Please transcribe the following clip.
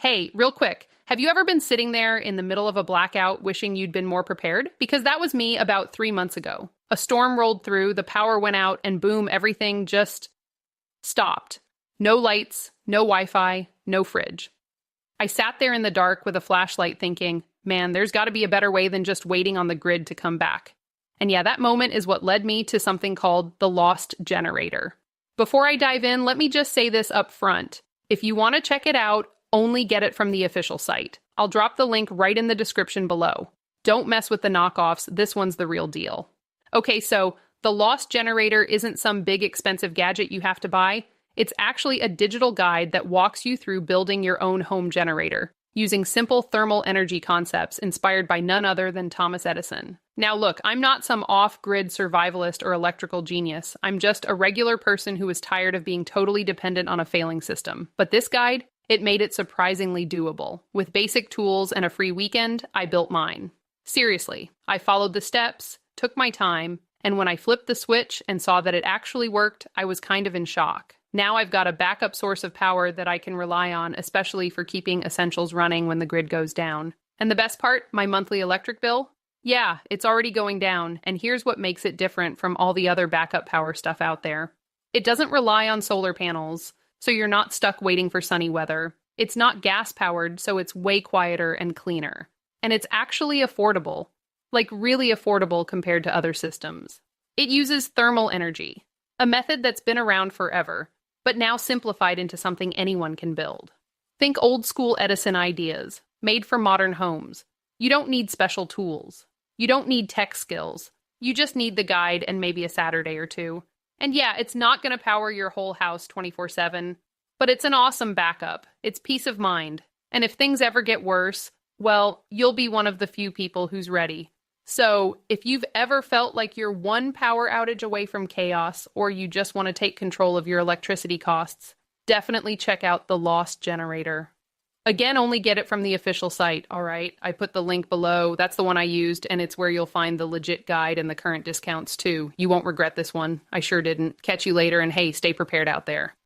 Hey, real quick, have you ever been sitting there in the middle of a blackout wishing you'd been more prepared? Because that was me about 3 months ago. A storm rolled through, the power went out, and boom, everything just stopped. No lights, no Wi-Fi, no fridge. I sat there in the dark with a flashlight thinking, man, there's got to be a better way than just waiting on the grid to come back. And yeah, that moment is what led me to something called the lost generator. Before I dive in, let me just say this up front. If you want to check it out, only get it from the official site. I'll drop the link right in the description below. Don't mess with the knockoffs, this one's the real deal. Okay, so the lost generator isn't some big expensive gadget you have to buy. It's actually a digital guide that walks you through building your own home generator, using simple thermal energy concepts inspired by none other than Thomas Edison. Now look, I'm not some off-grid survivalist or electrical genius. I'm just a regular person who is tired of being totally dependent on a failing system. But this guide, it made it surprisingly doable. With basic tools and a free weekend, I built mine. Seriously, I followed the steps, took my time, and when I flipped the switch and saw that it actually worked, I was kind of in shock. Now I've got a backup source of power that I can rely on, especially for keeping essentials running when the grid goes down. And the best part, my monthly electric bill? Yeah, it's already going down, and here's what makes it different from all the other backup power stuff out there. It doesn't rely on solar panels, so you're not stuck waiting for sunny weather. It's not gas-powered, so it's way quieter and cleaner. And it's actually affordable. Like really affordable compared to other systems. It uses thermal energy, a method that's been around forever, but now simplified into something anyone can build. Think old-school Edison ideas, made for modern homes. You don't need special tools. You don't need tech skills. You just need the guide and maybe a Saturday or two. And yeah, it's not going to power your whole house 24/7, but it's an awesome backup. It's peace of mind. And if things ever get worse, well, you'll be one of the few people who's ready. So, if you've ever felt like you're one power outage away from chaos, or you just want to take control of your electricity costs, definitely check out the Lost Generator. Again, only get it from the official site, alright? I put the link below, that's the one I used, and it's where you'll find the legit guide and the current discounts too. You won't regret this one. I sure didn't. Catch you later, and hey, stay prepared out there.